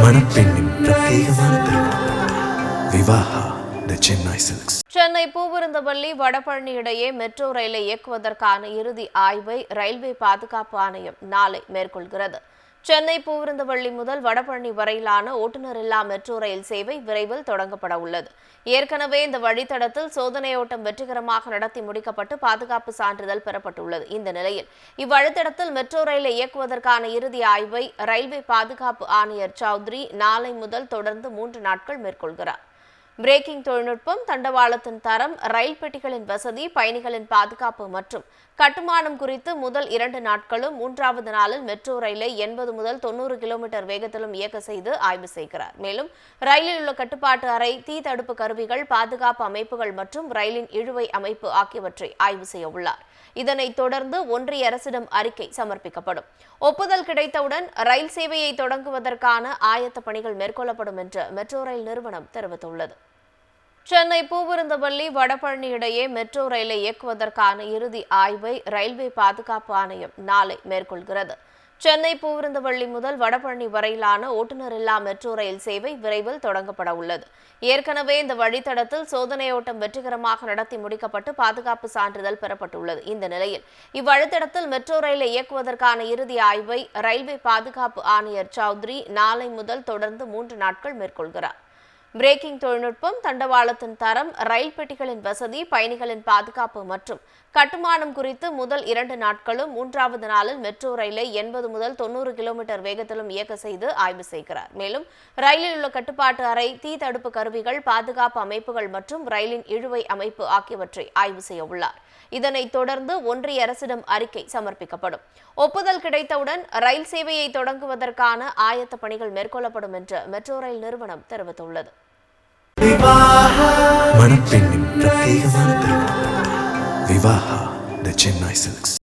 மணப்பெண்ணின் பிரத்யேகமான திருமணம் விவாஹா தி சென்னை சில்க்ஸ். சென்னை பூவிருந்தவல்லி வடபழனி இடையே மெட்ரோ ரயிலை இயக்குவதற்கான இறுதி ஆய்வை ரயில்வே பாதுகாப்பு ஆணையம் நாளை மேற்கொள்கிறது. சென்னை பூவிருந்தவல்லி முதல் வடபழனி வரையிலான ஓட்டுநரில்லா மெட்ரோ ரயில் சேவை விரைவில் தொடங்கப்பட உள்ளது. ஏற்கனவே இந்த வழித்தடத்தில் சோதனையோட்டம் வெற்றிகரமாக நடத்தி முடிக்கப்பட்டு பாதுகாப்பு சான்றிதழ் பெறப்பட்டுள்ளது. இந்த நிலையில் இவ்வழித்தடத்தில் மெட்ரோ ரயிலை இயக்குவதற்கான இறுதி ஆய்வை ரயில்வே பாதுகாப்பு ஆணையர் சௌத்ரி நாளை முதல் தொடர்ந்து 3 நாட்கள் மேற்கொள்கிறார். பிரேக்கிங் தொழில்நுட்பம், தண்டவாளத்தின் தரம், ரயில் பெட்டிகளின் வசதி, பயணிகளின் பாதுகாப்பு மற்றும் கட்டுமானம் குறித்து முதல் 2 நாட்களும் 3வது நாளில் மெட்ரோ ரயிலை 80 முதல் 90 கிலோமீட்டர் வேகத்திலும் இயக்க செய்து ஆய்வு செய்கிறார். மேலும் ரயிலில் உள்ள கட்டுப்பாட்டு அறை, தீ தடுப்பு கருவிகள், பாதுகாப்பு அமைப்புகள் மற்றும் ரயிலின் இழுவை அமைப்பு ஆகியவற்றை ஆய்வு செய்ய உள்ளார். இதனைத் தொடர்ந்து ஒன்றிய அரசிடம் அறிக்கை சமர்ப்பிக்கப்படும். ஒப்புதல் கிடைத்தவுடன் ரயில் சேவையை தொடங்குவதற்கான ஆயத்த பணிகள் மேற்கொள்ளப்படும் என்று மெட்ரோ ரயில் நிறுவனம் தெரிவித்துள்ளது. சென்னை பூவிருந்தவல்லி வடபழனி இடையே மெட்ரோ ரயிலை இயக்குவதற்கான இறுதி ஆய்வை ரயில்வே பாதுகாப்பு ஆணையம் நாளை மேற்கொள்கிறது. சென்னை பூவிருந்தவல்லி முதல் வடபழனி வரையிலான ஓட்டுநரில்லா மெட்ரோ ரயில் சேவை விரைவில் தொடங்கப்பட உள்ளது. ஏற்கனவே இந்த வழித்தடத்தில் சோதனையோட்டம் வெற்றிகரமாக நடத்தி முடிக்கப்பட்டு பாதுகாப்பு சான்றிதழ் பெறப்பட்டுள்ளது. இந்த நிலையில் இவ்வழித்தடத்தில் மெட்ரோ ரயிலை இயக்குவதற்கான இறுதி ஆய்வை ரயில்வே பாதுகாப்பு ஆணையர் சௌத்ரி நாளை முதல் தொடர்ந்து 3 நாட்கள் மேற்கொள்கிறார். பிரேக்கிங் தொழில்நுட்பம், தண்டவாளத்தின் தரம், ரயில் பெட்டிகளின் வசதி, பயணிகளின் பாதுகாப்பு மற்றும் கட்டுமானம் குறித்து முதல் 2 நாட்களும் 3வது நாளில் மெட்ரோ ரயிலை 80 முதல் 90 கிலோமீட்டர் வேகத்திலும் இயக்க செய்து ஆய்வு செய்கிறார். மேலும் ரயிலில் உள்ள கட்டுப்பாட்டு அறை, தீ தடுப்பு கருவிகள், பாதுகாப்பு அமைப்புகள் மற்றும் ரயிலின் இழுவை அமைப்பு ஆகியவற்றை ஆய்வு செய்ய உள்ளார். இதனைத் தொடர்ந்து ஒன்றிய அரசிடம் அறிக்கை சமர்ப்பிக்கப்படும். ஒப்புதல் கிடைத்தவுடன் ரயில் சேவையை தொடங்குவதற்கான ஆயத்த பணிகள் மேற்கொள்ளப்படும் என்று மெட்ரோ ரயில் நிறுவனம் தெரிவித்துள்ளது. மணப்பெண்ணின் பிரத்யேகமான திருமணம் விவாஹா தி சென்னை சில்க்ஸ்.